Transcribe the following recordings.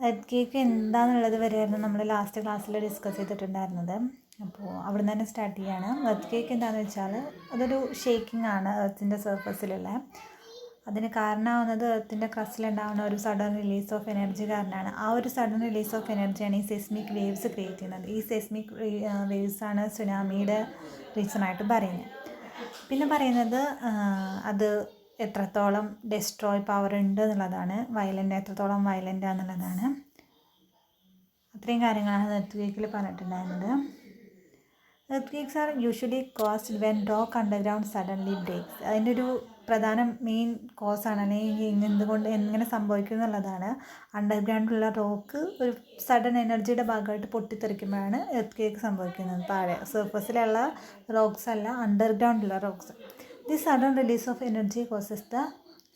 Earth cake എന്താണെന്നുള്ളത് വരെയായിരുന്നു നമ്മൾ ലാസ്റ്റ് ക്ലാസ്സിൽ ഡിസ്കസ് ചെയ്തിട്ടുണ്ടായിരുന്നത്. അപ്പോൾ അവിടെ നിന്ന് തന്നെ സ്റ്റാർട്ട് ചെയ്യുകയാണ്. എർത്ത് കേക്ക് എന്താണെന്ന് വെച്ചാൽ അതൊരു ഷേക്കിംഗ് ആണ് എർത്തിൻ്റെ സർഫസിലുള്ള. അതിന് കാരണമാവുന്നത് എർത്തിൻ്റെ ക്രസ്റ്റിലുണ്ടാകുന്ന ഒരു സഡൻ റിലീസ് ഓഫ് എനർജി കാരണമാണ്. ആ ഒരു സഡൻ റിലീസ് ഓഫ് എനർജിയാണ് ഈ സെസ്മിക് വേവ്സ് ക്രിയേറ്റ് ചെയ്യുന്നത്. ഈ സെസ്മിക് വേവ്സാണ് സുനാമിയുടെ റീസണായിട്ട് പറയുന്നത്. പിന്നെ പറയുന്നത് അത് എത്രത്തോളം ഡെസ്ട്രോയ് പവർ ഉണ്ട് എന്നുള്ളതാണ്, എത്രത്തോളം വയലൻ്റ് ആണെന്നുള്ളതാണ്. അത്രയും കാര്യങ്ങളാണ് എർത്ത് കേക്കിൽ പറഞ്ഞിട്ടുണ്ടായിരുന്നത്. Earthquakes are usually caused when rock underground suddenly breaks. അതിൻ്റെ ഒരു പ്രധാന മെയിൻ കോസാണ്, അല്ലെങ്കിൽ എന്തുകൊണ്ട് എങ്ങനെ സംഭവിക്കും എന്നുള്ളതാണ്. അണ്ടർഗ്രൗണ്ടിലുള്ള റോക്ക് ഒരു സഡൻ എനർജിയുടെ ഭാഗമായിട്ട് പൊട്ടിത്തെറിക്കുമ്പോഴാണ് എർത്ത് കേക്ക് സംഭവിക്കുന്നത്. താഴെ സർഫസിലുള്ള റോക്സ് അല്ല, അണ്ടർഗ്രൗണ്ടിലുള്ള rocks. This sudden release of energy causes the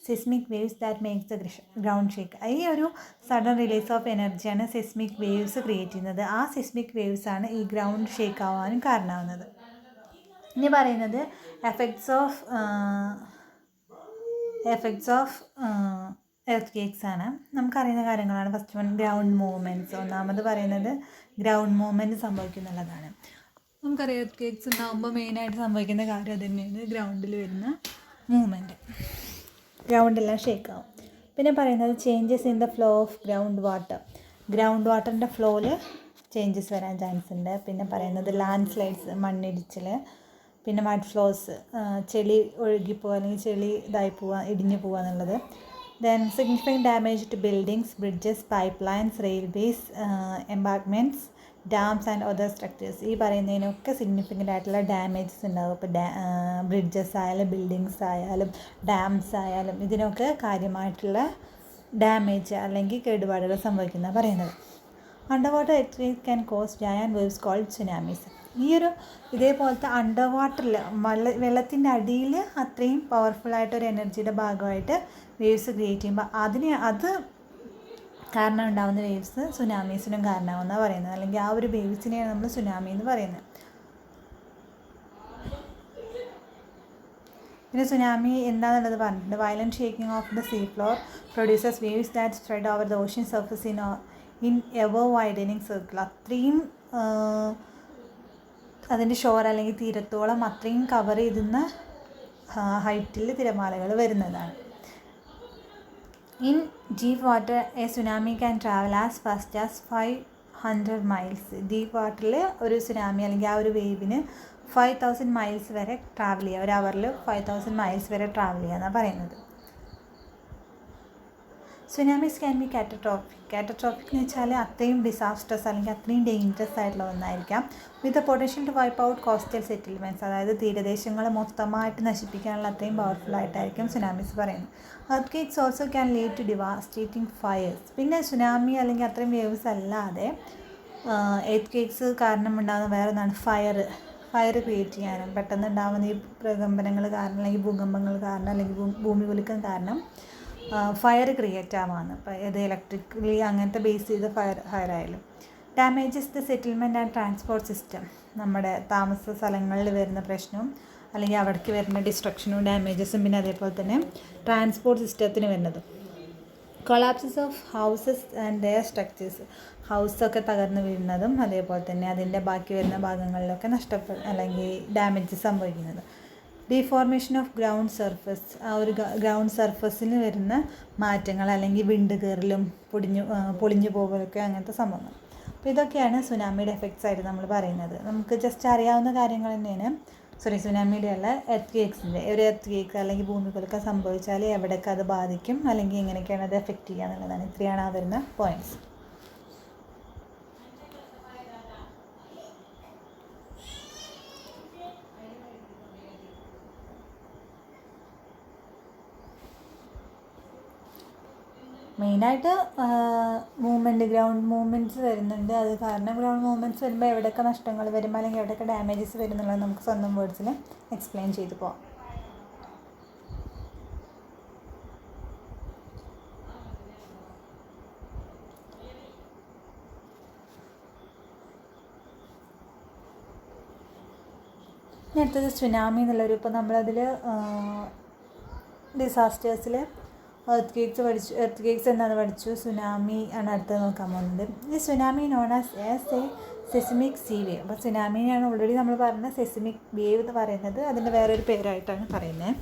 seismic waves that makes the ground shake. ഈ ഒരു സഡൻ റിലീസ് ഓഫ് എനർജിയാണ് സെസ്മിക് വേവ്സ് ക്രിയേറ്റ് ചെയ്യുന്നത്. ആ സെസ്മിക് വേവ്സ് ആണ് ഈ ഗ്രൗണ്ട് ഷേക്ക് ആവാനും കാരണമാവുന്നത്. ഇനി പറയുന്നത് എഫക്ട്സ് ഓഫ് എർത്ത് കേക്ക്സ് ആണ്. നമുക്കറിയുന്ന കാര്യങ്ങളാണ്. First one ground movements. ഒന്നാമത് പറയുന്നത് ഗ്രൗണ്ട് മൂവ്മെൻറ്റ് സംഭവിക്കുന്നുള്ളതാണ്. നമുക്കറിയാം എർത്ത് കേക്ക്സ് ഉണ്ടാകുമ്പോൾ മെയിനായിട്ട് സംഭവിക്കുന്ന കാര്യം അത് തന്നെയാണ്, ഗ്രൗണ്ടിൽ വരുന്ന മൂവ്മെൻറ്റ്. ഗ്രൗണ്ടെല്ലാം ഷേക്കാവും. പിന്നെ പറയുന്നത് changes in the flow of ground വാട്ടറിൻ്റെ ഫ്ലോയിൽ ചേഞ്ചസ് വരാൻ ചാൻസ് ഉണ്ട്. പിന്നെ പറയുന്നത് ലാൻഡ് സ്ലൈഡ്സ്, മണ്ണിടിച്ചിൽ, പിന്നെ മഡ് ഫ്ലോസ്, ചെളി ഒഴുകിപ്പോവുക അല്ലെങ്കിൽ ചെളി ഇടിഞ്ഞു പോവുക എന്നുള്ളത്. Then significant damage to buildings, bridges, pipe lines, railways, embankments, dams and other structures. ഈ പറയുന്നതിനൊക്കെ സിഗ്നിഫിക്കൻ്റ് ആയിട്ടുള്ള ഡാമേജസ് ഉണ്ടാകും. ഇപ്പോൾ ബ്രിഡ്ജസ് ആയാലും ബിൽഡിങ്സ് ആയാലും ഡാംസ് ആയാലും ഇതിനൊക്കെ കാര്യമായിട്ടുള്ള ഡാമേജ് അല്ലെങ്കിൽ കേടുപാടുകൾ സംഭവിക്കുന്നതാണ് പറയുന്നത്. Underwater earthquakes can cause giant waves called tsunamis. ഇതേപോലത്തെ അണ്ടർ വാട്ടറിൽ വെള്ളത്തിൻ്റെ അടിയിൽ അത്രയും പവർഫുള്ളായിട്ടൊരു എനർജിയുടെ ഭാഗമായിട്ട് വേവ്സ് ക്രിയേറ്റ് ചെയ്യുമ്പോൾ അത് കാരണം ഉണ്ടാകുന്ന വേവ്സ് സുനാമീസിനും കാരണമാവുമെന്നാണ് പറയുന്നത്. അല്ലെങ്കിൽ ആ ഒരു വേവ്സിനെയാണ് നമ്മൾ സുനാമി എന്ന് പറയുന്നത്. പിന്നെ സുനാമി എന്താണെന്നുള്ളത് പറഞ്ഞിട്ടുണ്ട്. Violent shaking of the sea floor produces waves that spread over the ocean surface in ever widening circle. അത്രയും അതിൻ്റെ ഷോർ അല്ലെങ്കിൽ തീരത്തോളം അത്രയും കവർ ചെയ്യുന്ന ഹൈറ്റിൽ തിരമാലകൾ വരുന്നതാണ്. In deep water, a tsunami can travel as fast as 500 miles. Deep വാട്ടറിൽ ഒരു സുനാമി അല്ലെങ്കിൽ ആ ഒരു വേവിന് 5000 miles വരെ ട്രാവൽ ചെയ്യുക. ഒരു അവറിൽ 5000 miles വരെ ട്രാവൽ ചെയ്യുക എന്നാണ് പറയുന്നത്. സുനാമീസ് ക്യാൻ ബി കാറ്റസ്ട്രോഫിക് എന്ന് വെച്ചാൽ അത്രയും ഡിസാസ്റ്റേഴ്സ് അല്ലെങ്കിൽ അത്രയും ഡേഞ്ചറസ് ആയിട്ടുള്ള ഒന്നായിരിക്കാം. With the potential to wipe out coastal settlements. അതായത് തീരദേശങ്ങൾ മൊത്തമായിട്ട് നശിപ്പിക്കാനുള്ള അത്രയും പവർഫുൾ ആയിട്ടായിരിക്കും സുനാമീസ് പറയുന്നത്. Earthquakes also can lead to devastating fires. പിന്നെ സുനാമി അല്ലെങ്കിൽ അത്രയും വേവ്സ് അല്ലാതെ എർത്ത് കേക്ക്സ് കാരണമുണ്ടാകുന്ന വേറെ ഒന്നാണ് ഫയർ ക്രിയേറ്റ് ചെയ്യാനും. പെട്ടെന്ന് ഉണ്ടാകുന്ന ഈ പ്രകമ്പനങ്ങൾ കാരണം അല്ലെങ്കിൽ ഭൂകമ്പങ്ങൾ കാരണം അല്ലെങ്കിൽ ഭൂമി കുലുക്കം കാരണം ഫയർ ക്രിയേറ്റ് ആവാമെന്ന്. ഇപ്പോൾ ഇത് ഇലക്ട്രിക്കലി അങ്ങനത്തെ ബേസ് ചെയ്ത ഫയർ ആയാലും. Damages the settlement and transport system. നമ്മുടെ താമസ സ്ഥലങ്ങളിൽ വരുന്ന പ്രശ്നവും അല്ലെങ്കിൽ അവിടേക്ക് വരുന്ന ഡിസ്ട്രക്ഷനും ഡാമേജസും പിന്നെ അതേപോലെ തന്നെ ട്രാൻസ്പോർട്ട് സിസ്റ്റത്തിന് വരുന്നതും. Collapses of houses and their structures. ഹൗസൊക്കെ തകർന്ന് വീഴുന്നതും അതേപോലെ തന്നെ അതിൻ്റെ ബാക്കി വരുന്ന ഭാഗങ്ങളിലൊക്കെ അല്ലെങ്കിൽ ഡാമേജ് സംഭവിക്കുന്നത്. Deformation of ground surface. ആ ഒരു ഗ്രൗണ്ട് സർഫസിൽ വരുന്ന മാറ്റങ്ങൾ അല്ലെങ്കിൽ വിണ്ട് കയറലും പൊളിഞ്ഞു പോകലൊക്കെ അങ്ങനത്തെ സംഭവങ്ങൾ. അപ്പോൾ ഇതൊക്കെയാണ് സുനാമിയുടെ എഫക്ട്സ് ആയിട്ട് നമ്മൾ പറയുന്നത്. നമുക്ക് ജസ്റ്റ് അറിയാവുന്ന കാര്യങ്ങൾ തന്നെയാണ്. സുനാമിയുടെ അല്ല, എർത്ത് കേക്സിൻ്റെ. ഒരു എർത്ത് കേക്ക് അല്ലെങ്കിൽ ഭൂമികുലുക്കം സംഭവിച്ചാൽ എവിടെയൊക്കെ അത് ബാധിക്കും അല്ലെങ്കിൽ എങ്ങനെയൊക്കെയാണ് അത് എഫക്റ്റ് ചെയ്യുക എന്നുള്ളതാണ്. ഇത്രയാണ് ആ വരുന്ന പോയിൻറ്റ്സ്. മെയിനായിട്ട് ഗ്രൗണ്ട് മൂവ്മെൻറ്റ്സ് വരുന്നുണ്ട്. അത് കാരണം ഗ്രൗണ്ട് മൂവ്മെൻറ്റ്സ് വരുമ്പോൾ എവിടെയൊക്കെ നഷ്ടങ്ങൾ വരും അല്ലെങ്കിൽ എവിടെയൊക്കെ ഡാമേജസ് വരും എന്നുള്ളത് നമുക്ക് സ്വന്തം വേർഡ്സിൽ എക്സ്പ്ലെയിൻ ചെയ്തു പോകാം. ഇനി അടുത്തത് സുനാമി എന്നുള്ളൊരു, ഇപ്പോൾ നമ്മളതിൽ ഡിസാസ്റ്റേഴ്സിൽ എർത്ത് കേക്ക്സ് എന്താണെന്ന് പഠിച്ചു. സുനാമി ആണ് അടുത്തത് നോക്കാൻ പോകുന്നത്. ഈ tsunami known as a seismic sea wave. അപ്പോൾ സുനാമിനെയാണ് ഓൾറെഡി നമ്മൾ പറഞ്ഞ സെസ്മിക് വേവ് എന്ന് പറയുന്നത്. അതിൻ്റെ വേറൊരു പേരായിട്ടാണ് പറയുന്നത്.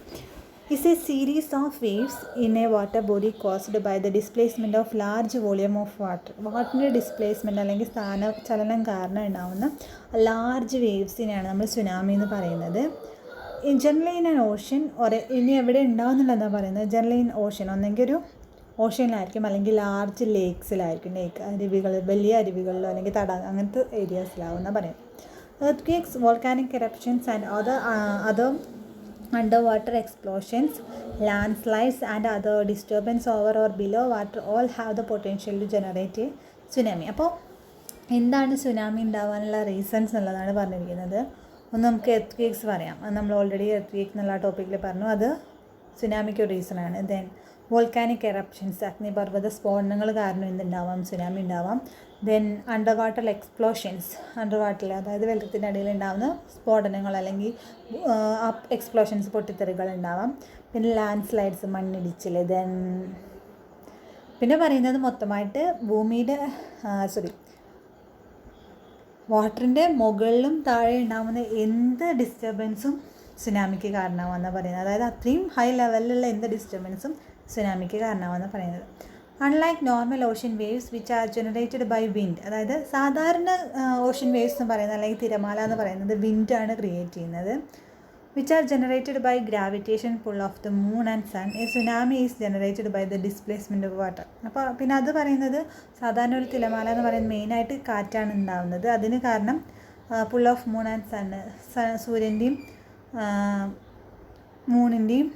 is a series of waves in a water body caused by the displacement of large volume of water. വാട്ടറിൻ്റെ ഡിസ്പ്ലേസ്മെൻറ്റ് അല്ലെങ്കിൽ സ്ഥാനചലനം കാരണം ഉണ്ടാകുന്ന ലാർജ് വേവ്സിനെയാണ് നമ്മൾ സുനാമി എന്ന് പറയുന്നത്. ജനറലി ഇൻ ആൻ ഓഷ്യൻ ഇനി എവിടെ ഉണ്ടാവുന്നില്ല പറയുന്നത്. ജനറലി ഇൻ ഓഷ്യൻ, ഒന്നെങ്കിൽ ഒരു ഓഷ്യനിലായിരിക്കും അല്ലെങ്കിൽ ലാർജ് ലേക്സിലായിരിക്കും. അരുവികൾ, വലിയ അരുവികളിലോ അല്ലെങ്കിൽ തടാകം, അങ്ങനത്തെ ഏരിയാസിലാവും എന്നാണ് പറയുന്നത്. earthquakes, volcanic eruptions and other underwater explosions, landslides and other disturbance over or below water all have the potential to generate a tsunami. അപ്പോൾ എന്താണ് സുനാമി ഉണ്ടാവാനുള്ള റീസൺസ് എന്നുള്ളതാണ് പറഞ്ഞിരിക്കുന്നത്. ഒന്ന് നമുക്ക് എർത്ത് പറയാം. അത് നമ്മൾ ഓൾറെഡി എർത്ത് എന്നുള്ള ടോപ്പിക്കിൽ പറഞ്ഞു. അത് സുനാമിക്ക് ഒരു റീസണാണ്. ദെൻ വോൾക്കാനിക് എറപ്ഷൻസ്, അഗ്നിപർവ്വത സ്ഫോടനങ്ങൾ കാരണം എന്തുണ്ടാവാം, സുനാമി ഉണ്ടാവാം. Then under water explosions, under വാട്ടറിൽ അതായത് വെള്ളത്തിൻ്റെ അടിയിൽ ഉണ്ടാകുന്ന സ്ഫോടനങ്ങൾ അല്ലെങ്കിൽ എക്സ്പ്ലോഷൻസ്, പൊട്ടിത്തെറികൾ ഉണ്ടാവാം. പിന്നെ ലാൻഡ് സ്ലൈഡ്സ്, മണ്ണിടിച്ചിൽ. ദെൻ പിന്നെ പറയുന്നത് മൊത്തമായിട്ട് ഭൂമിയുടെ വാട്ടറിൻ്റെ മുകളിലും താഴെ ഉണ്ടാകുന്ന എന്ത് ഡിസ്റ്റർബൻസും സുനാമിക്ക് കാരണമാണെന്നാണ് പറയുന്നത്. അതായത് അത്രയും ഹൈ ലെവലിലുള്ള എന്ത് ഡിസ്റ്റർബൻസും സുനാമിക്ക് കാരണമാണെന്ന് പറയുന്നത്. Unlike normal ocean waves which are generated by wind, അതായത് സാധാരണ ഓഷ്യൻ വേവ്സ് എന്ന് പറയുന്നത് അല്ലെങ്കിൽ തിരമാല എന്ന് പറയുന്നത് വിൻഡാണ് ക്രിയേറ്റ് ചെയ്യുന്നത്. Which are generated by gravitation pull of the moon and sun. A tsunami is generated by the displacement of water. അപ്പോൾ പിന്നെ അത് പറയുന്നത് സാധാരണ ഒരു തിരമാല എന്ന് പറയുന്നത് മെയിനായിട്ട് കാറ്റാണ് ഉണ്ടാകുന്നത്. അതിന് കാരണം pull of moon and sun, സൂര്യൻ്റെയും മൂണിൻ്റെയും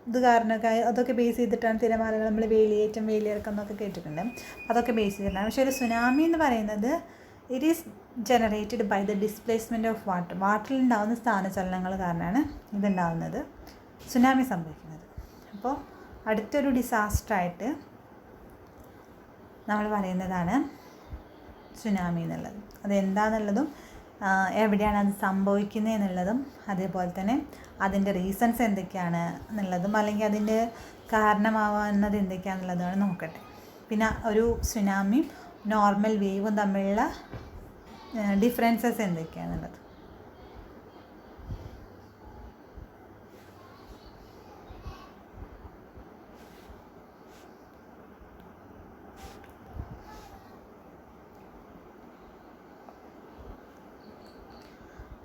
ഇത് കാരണമൊക്കെ അതൊക്കെ ബേസ് ചെയ്തിട്ടാണ് തിരമാലകൾ, നമ്മൾ വേലിയേറ്റം, വേലിയിറക്കം എന്നൊക്കെ കേട്ടിട്ടുണ്ട്. അതൊക്കെ ബേസ് ചെയ്തിട്ടാണ്. പക്ഷേ ഒരു സുനാമി എന്ന് പറയുന്നത് it is generated by the displacement of water. വാട്ടറിൽ ഉണ്ടാകുന്ന സ്ഥാനചലനങ്ങൾ കാരണമാണ് ഇതുണ്ടാകുന്നത്, സുനാമി സംഭവിക്കുന്നത്. അപ്പോൾ അടുത്തൊരു ഡിസാസ്റ്ററായിട്ട് നമ്മൾ പറയുന്നതാണ് സുനാമി എന്നുള്ളത്. അതെന്താണെന്നുള്ളതും എവിടെയാണ് അത് സംഭവിക്കുന്നത് എന്നുള്ളതും അതേപോലെ തന്നെ അതിൻ്റെ റീസൺസ് എന്തൊക്കെയാണ് എന്നുള്ളതും അല്ലെങ്കിൽ അതിൻ്റെ കാരണമാവുന്നത് എന്തൊക്കെയാണെന്നുള്ളതാണ് നോക്കട്ടെ. പിന്നെ ഒരു സുനാമിയും നോർമൽ വേവും തമ്മിലുള്ള ഡിഫറൻസസ് എന്തൊക്കെയാണെന്നുള്ളത്.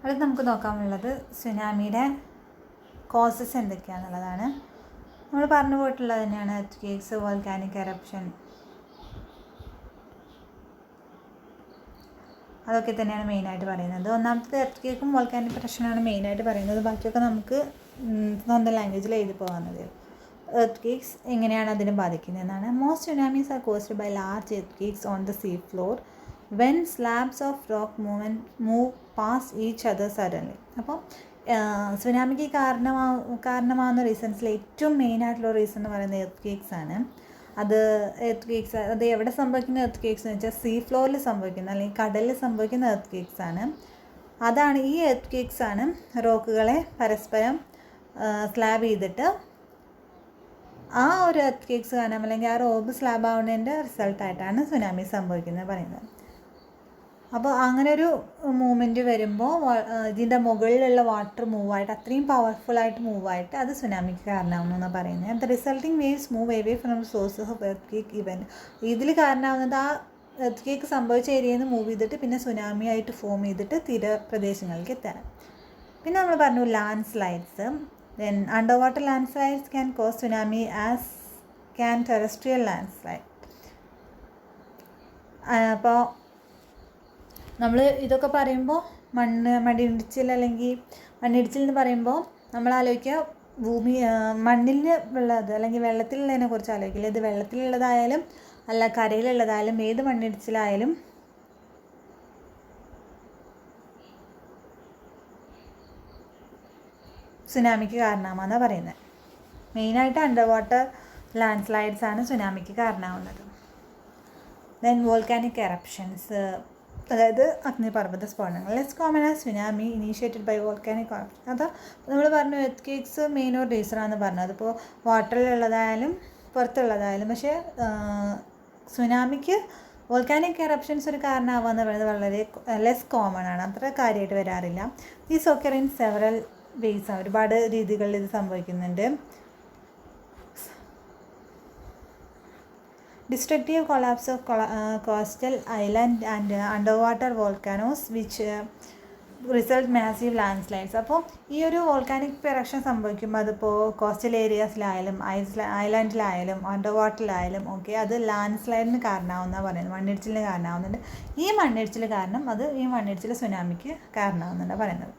അത് നമുക്ക് നോക്കാനുള്ളത് സുനാമിയുടെ കോസസ് എന്തൊക്കെയാണെന്നുള്ളതാണ്. നമ്മൾ പറഞ്ഞു പോയിട്ടുള്ളത് തന്നെയാണ് എർത്ത് വോൾക്കാനിക് എറപ്ഷൻ, അതൊക്കെ തന്നെയാണ് മെയിനായിട്ട് പറയുന്നത്. ഒന്നാമത്തെ എർത്ത് വോൾക്കാനിക് എറപ്ഷനാണ് മെയിനായിട്ട് പറയുന്നത്. ബാക്കിയൊക്കെ നമുക്ക് സ്വന്തം ലാംഗ്വേജിൽ എഴുതി പോകാവുന്നതേ. എർത്ത് എങ്ങനെയാണ് അതിനെ ബാധിക്കുന്നതെന്നാണ്. Most tsunamis are caused by large earth on the sea floor when slabs of rock move past each other suddenly. അപ്പോൾ സുനാമിക്ക് കാരണമാകുന്ന റീസൺസിൽ ഏറ്റവും മെയിനായിട്ടുള്ള റീസൺ എന്ന് പറയുന്നത് എർത്ത് ആണ്. അത് എവിടെ സംഭവിക്കുന്ന എർത്ത് എന്ന് വെച്ചാൽ സീ ഫ്ലോറിൽ സംഭവിക്കുന്ന അല്ലെങ്കിൽ കടലിൽ സംഭവിക്കുന്ന എർത്ത് ആണ്. അതാണ് ഈ എർത്ത് ആണ് റോക്കുകളെ പരസ്പരം സ്ലാബ് ചെയ്തിട്ട് ആ ഒരു എർത്ത് കാരണം അല്ലെങ്കിൽ ആ റോക്ക് സ്ലാബ് ആവുന്നതിൻ്റെ റിസൾട്ടായിട്ടാണ് സുനാമി സംഭവിക്കുന്നത് പറയുന്നത്. അപ്പോൾ അങ്ങനെ ഒരു മൂവ്മെൻറ്റ് വരുമ്പോൾ ഇതിൻ്റെ മുകളിലുള്ള വാട്ടർ മൂവായിട്ട് അത്രയും പവർഫുള്ളായിട്ട് മൂവായിട്ട് അത് സുനാമിക്ക് കാരണമാവുമെന്നാണ് പറയുന്നത്. The resulting waves move away from sources of earth event. ഇതിൽ കാരണമാവുന്നത് ആ എർത്ത് സംഭവിച്ച ഏരിയയിൽ നിന്ന് മൂവ് ചെയ്തിട്ട് പിന്നെ സുനാമി ആയിട്ട് ഫോം ചെയ്തിട്ട് തീരപ്രദേശങ്ങളിലേക്ക് എത്താൻ. പിന്നെ നമ്മൾ പറഞ്ഞു land slides. Then under water land slides can cos tsunami as can terrestrial land slide. അപ്പോൾ നമ്മൾ ഇതൊക്കെ പറയുമ്പോൾ മണ്ണിടിച്ചിൽ എന്ന് പറയുമ്പോൾ നമ്മൾ ആലോചിക്കുക മണ്ണിൽ ഉള്ളത് അല്ലെങ്കിൽ വെള്ളത്തിലുള്ളതിനെ കുറിച്ച് ആലോചിക്കില്ല. ഇത് വെള്ളത്തിലുള്ളതായാലും അല്ല കരയിലുള്ളതായാലും ഏത് മണ്ണിടിച്ചിലായാലും സുനാമിക്ക് കാരണമാണെന്നാണ് പറയുന്നത്. മെയിനായിട്ട് അണ്ടർ വാട്ടർ ലാൻഡ് സ്ലൈഡ്സ് ആണ് സുനാമിക്ക് കാരണമാവുന്നത്. ദെൻ വോൾക്കാനിക് എറപ്ഷൻസ് അതായത് അഗ്നിപർവ്വത സ്ഫോടനങ്ങൾ. Less common as tsunami initiated by volcanic eruption. അത് നമ്മൾ പറഞ്ഞു എർത്ത് ക്വേക്സ് മെയിൻ ഒരു റീസണാണെന്ന് പറഞ്ഞു. അതിപ്പോൾ വാട്ടറിലുള്ളതായാലും പുറത്തുള്ളതായാലും. പക്ഷേ സുനാമിക്ക് വോൾക്കാനിക് എറപ്ഷൻസ് ഒരു കാരണമാവാന്ന് പറയുന്നത് വളരെ ലെസ് കോമൺ ആണ്, അത്ര കാര്യമായിട്ട് വരാറില്ല. These occur in several ways, ഒരുപാട് രീതികളിൽ ഇത് സംഭവിക്കുന്നുണ്ട്. Destructive collapse of coastal island and underwater volcanoes which result massive landslides. അപ്പോൾ ഈ ഒരു വോൾക്കാനിക് എറപ്ഷൻ സംഭവിക്കുമ്പോൾ അതിപ്പോൾ കോസ്റ്റൽ ഏരിയാസിലായാലും ഐലൻഡിലായാലും അണ്ടർ വാട്ടറിലായാലും ഓക്കെ അത് ലാൻഡ് സ്ലൈഡിന് കാരണമാവുന്ന പറയുന്നത്, മണ്ണിടിച്ചിലിന് കാരണമാവുന്നുണ്ട്. ഈ മണ്ണിടിച്ചിൽ കാരണം അത് ഈ മണ്ണിടിച്ചിൽ സുനാമിക്ക് കാരണമാവുന്നുണ്ട് പറയുന്നത്.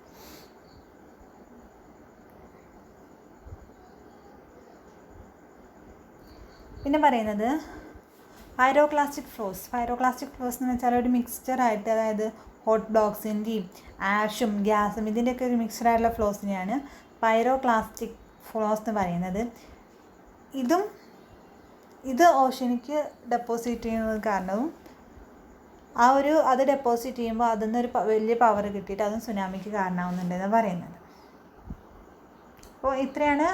പിന്നെ പറയുന്നത് പൈറോക്ലാസ്റ്റിക് ഫ്ലോസ്. പൈറോക്ലാസ്റ്റിക് ഫ്ലോസ് എന്ന് വെച്ചാൽ ഒരു മിക്സ്ചറായിട്ട്, അതായത് ഹോട്ട് ബ്ലോക്സിൻ്റെയും ആഷും ഗ്യാസും ഇതിൻ്റെയൊക്കെ ഒരു മിക്സ്ചറായിട്ടുള്ള ഫ്ലോസിനെയാണ് പൈറോക്ലാസ്റ്റിക് ഫ്ലോസ് എന്ന് പറയുന്നത്. ഇത് ഓഷനിക്ക് ഡെപ്പോസിറ്റ് ചെയ്യുന്നത് കാരണവും അത് ഡെപ്പോസിറ്റ് ചെയ്യുമ്പോൾ അതിൽ നിന്നൊരു വലിയ പവർ കിട്ടിയിട്ട് അതും സുനാമിക്ക് കാരണമാവുന്നുണ്ടെന്ന് പറയുന്നത്. അപ്പോൾ ഇത്രയാണ്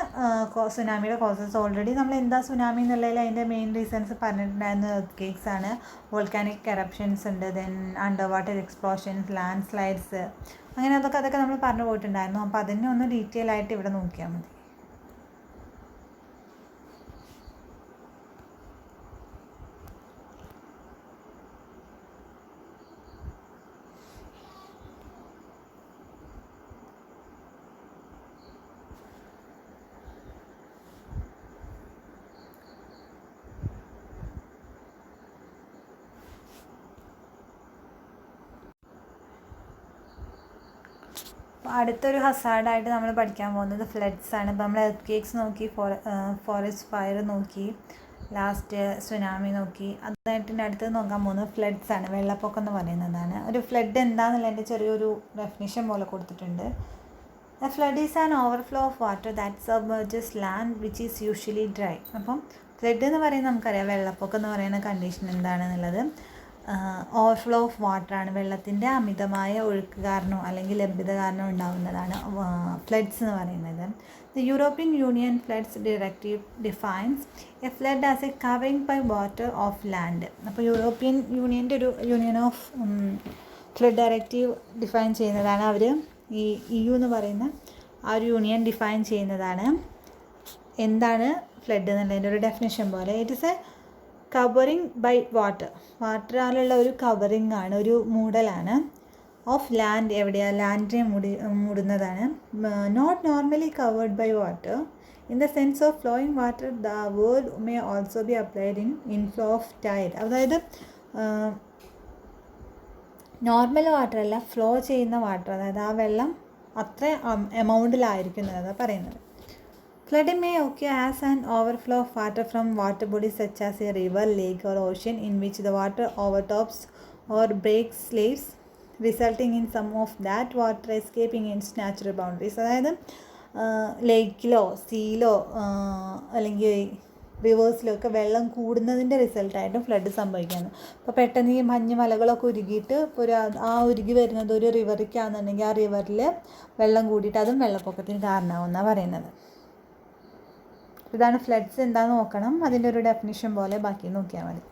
സുനാമിയുടെ കോസസ്. ഓൾറെഡി നമ്മൾ എന്താ സുനാമി എന്നുള്ളതിൽ അതിൻ്റെ മെയിൻ റീസൺസ് പറഞ്ഞിട്ടുണ്ടായിരുന്നു. എർത്ത് ക്വേക്സ് ആണ്, വോൾക്കാനിക് എറപ്ഷൻസ് ഉണ്ട്, then under water explosions, land slides, അങ്ങനെ അതൊക്കെ നമ്മൾ പറഞ്ഞു പോയിട്ടുണ്ടായിരുന്നു. അപ്പോൾ അതിനെ ഒന്ന് ഡീറ്റെയിൽ ആയിട്ട് ഇവിടെ നോക്കിയാൽ മതി. അടുത്തൊരു ഹസാർഡായിട്ട് നമ്മൾ പഠിക്കാൻ പോകുന്നത് ഫ്ലഡ്സ് ആണ്. ഇപ്പോൾ നമ്മൾ എർത്ത് ക്വേക്സ് നോക്കി, ഫോറസ്റ്റ് ഫയർ നോക്കി, ലാസ്റ്റ് സുനാമി നോക്കി. അതിൻ്റെ അടുത്ത് നോക്കാൻ പോകുന്നത് ഫ്ലഡ്സ് ആണ്. വെള്ളപ്പൊക്കം എന്ന് പറയുന്നതാണ്. ഒരു ഫ്ലഡ് എന്താണെന്നുള്ളതിൻ്റെ ചെറിയൊരു ഡെഫിനിഷൻ പോലെ കൊടുത്തിട്ടുണ്ട്. A flood is an overflow of water that submerges land which is usually dry. അപ്പം ഫ്ലഡ് എന്ന് പറയുന്നത് നമുക്കറിയാം, വെള്ളപ്പൊക്കം എന്ന് പറയുന്ന കണ്ടീഷൻ എന്താണെന്നുള്ളത് ഓവർഫ്ലോ ഓഫ് വാട്ടറാണ്. വെള്ളത്തിൻ്റെ അമിതമായ ഒഴുക്ക് കാരണമോ അല്ലെങ്കിൽ ലഭ്യത കാരണമോ ഉണ്ടാകുന്നതാണ് ഫ്ലഡ്സ് എന്ന് പറയുന്നത്. The European Union floods directive defines a flood as a covering by water of land. അപ്പോൾ യൂറോപ്യൻ യൂണിയൻ്റെ ഒരു union of flood directive define ചെയ്യുന്നതാണ് അവർ. ഈ EU എന്ന് പറയുന്ന ആ ഒരു യൂണിയൻ ഡിഫൈൻ ചെയ്യുന്നതാണ് എന്താണ് ഫ്ലഡ് എന്നുള്ളതിൻ്റെ ഒരു ഡെഫിനിഷൻ പോലെ. It is a covering by വാട്ടറാലുള്ള ഒരു കവറിങ് ആണ്, ഒരു മൂടലാണ്. ഓഫ് ലാൻഡ്, എവിടെയാണ് ലാൻഡിനെ മൂടുന്നതാണ്. Not normally covered by water in the sense of flowing water. The word may also be applied in inflow of tide. അതായത് നോർമൽ വാട്ടർ അല്ല, ഫ്ലോ ചെയ്യുന്ന വാട്ടർ, അതായത് ആ വെള്ളം അത്ര എമൗണ്ടിലായിരിക്കുന്നതാണ് പറയുന്നത്. Flooding may occur as an overflow of water from water bodies such as a river, lake or ocean in which the water overtops or breaks slaves, resulting in some of that water escaping its natural boundaries. അതായത് ലേക്കിലോ സീയിലോ അല്ലെങ്കിൽ റിവേഴ്സിലോ ഒക്കെ വെള്ളം കൂടുന്നതിൻ്റെ റിസൾട്ടായിട്ടും flood സംഭവിക്കുകയാണ്. അപ്പോൾ പെട്ടെന്ന് ഈ മഞ്ഞ് മലകളൊക്കെ ഉരുകിയിട്ട് ഇപ്പോൾ ആ ഉരുകി വരുന്നത് ഒരു റിവറിക്കാണെന്നുണ്ടെങ്കിൽ ആ റിവറിൽ വെള്ളം കൂടിയിട്ട് അതും വെള്ളപ്പൊക്കത്തിന് കാരണമാവുമെന്നാണ് പറയുന്നത്. ഇതാണ് ഫ്ലഡ്സ് എന്താണെന്ന് നോക്കണം. അതിൻ്റെ ഒരു ഡെഫിനിഷൻ പോലെ ബാക്കി നോക്കിയാൽ മതി.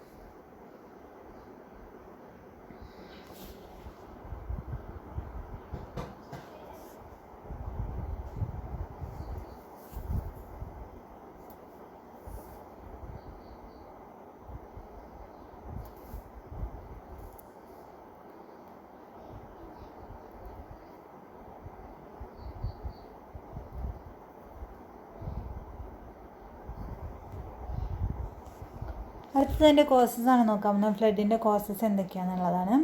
അടുത്തതിൻ്റെ കോസസ് ആണ് നോക്കാൻ പോകുന്നത്. ഫ്ലഡിൻ്റെ കോസസ് എന്തൊക്കെയാണെന്നുള്ളതാണ്.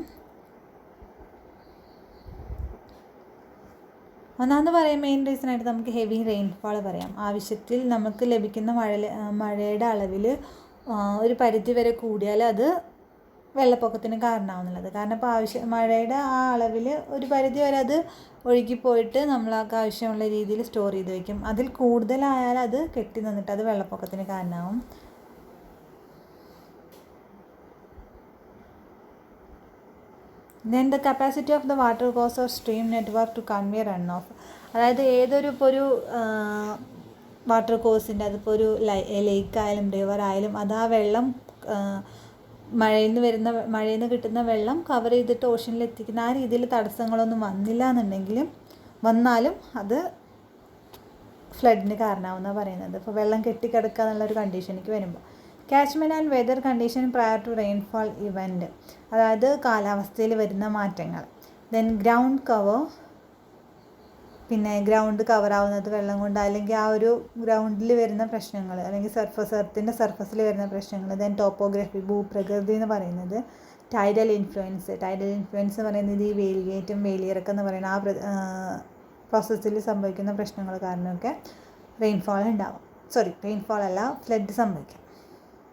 ഒന്നാമത് പറയാം, മെയിൻ റീസണായിട്ട് നമുക്ക് ഹെവി റെയിൻഫാൾ പറയാം. ആവശ്യത്തിൽ നമുക്ക് ലഭിക്കുന്ന മഴയുടെ അളവിൽ ഒരു പരിധി വരെ കൂടിയാൽ അത് വെള്ളപ്പൊക്കത്തിന് കാരണമാവുന്നുള്ളത്. കാരണം ഇപ്പോൾ മഴയുടെ ആ അളവിൽ ഒരു പരിധി വരെ അത് ഒഴുകിപ്പോയിട്ട് നമ്മൾക്ക് ആവശ്യമുള്ള രീതിയിൽ സ്റ്റോർ ചെയ്ത് വയ്ക്കും. അതിൽ കൂടുതലായാൽ അത് കെട്ടി നിന്നിട്ട് അത് വെള്ളപ്പൊക്കത്തിന് കാരണമാവും. Then the capacity of the water course or stream network to convey run off. അതായത് ഏതൊരു ഇപ്പോൾ ഒരു വാട്ടർ കോഴ്സിൻ്റെ അതിപ്പോൾ ഒരു ലേക്കായാലും റിവർ ആയാലും അത് ആ വെള്ളം മഴയിൽ നിന്ന് കിട്ടുന്ന വെള്ളം കവർ ചെയ്തിട്ട് ഓഷനിൽ എത്തിക്കുന്ന ആ രീതിയിൽ തടസ്സങ്ങളൊന്നും വന്നില്ല എന്നുണ്ടെങ്കിലും വന്നാലും അത് ഫ്ലഡിന് കാരണമാവുമെന്നാണ് പറയുന്നത്. ഇപ്പോൾ വെള്ളം കെട്ടിക്കിടക്കുക എന്നുള്ളൊരു കണ്ടീഷനിലേക്ക് വരുമ്പോൾ catchment and weather condition prior to rainfall event, അതായത് കാലാവസ്ഥയിൽ വരുന്ന മാറ്റങ്ങൾ. ദെൻ ഗ്രൗണ്ട് കവർ, പിന്നെ ഗ്രൗണ്ട് കവറാവുന്നത് വെള്ളം കൊണ്ട്, അല്ലെങ്കിൽ ആ ഒരു ഗ്രൗണ്ടിൽ വരുന്ന പ്രശ്നങ്ങൾ, അല്ലെങ്കിൽ എർത്തിൻ്റെ സർഫസിൽ വരുന്ന പ്രശ്നങ്ങൾ. ദെൻ ടോപ്പോഗ്രഫി, ഭൂപ്രകൃതി എന്ന് പറയുന്നത്. ടൈഡൽ ഇൻഫ്ലുവൻസ് എന്ന് പറയുന്നത് ഈ വേലിയേറ്റം വേലിയിറക്കം എന്ന് പറയുന്ന ആ പ്രോസസ്സിൽ സംഭവിക്കുന്ന പ്രശ്നങ്ങൾ കാരണമൊക്കെ റെയിൻഫോൾ അല്ല ഫ്ലഡ് സംഭവിക്കാം.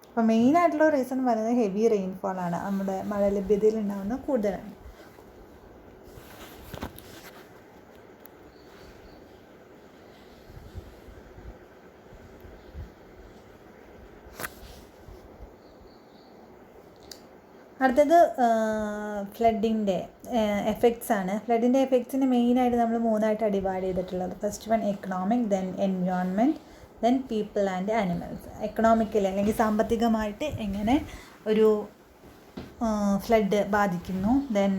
അപ്പോൾ മെയിനായിട്ടുള്ള റീസൺ പറയുന്നത് ഹെവി റെയിൻഫോളാണ്, നമ്മുടെ മഴ ലഭ്യതയിൽ ഉണ്ടാകുന്ന കൂടുതലാണ്. അടുത്തത് ഫ്ലഡിൻ്റെ എഫക്ട്സ് ആണ്. ഫ്ലഡിൻ്റെ എഫക്ട്സിന് മെയിനായിട്ട് നമ്മൾ 3ആയിട്ട് ഡിവൈഡ് ചെയ്തിട്ടുള്ളത്. First one economic, then environment, then people and animals. Economically അല്ലെങ്കിൽ സാമ്പത്തികമായിട്ട് എങ്ങനെ ഒരു ഫ്ലഡ് ബാധിക്കുന്നു, ദെൻ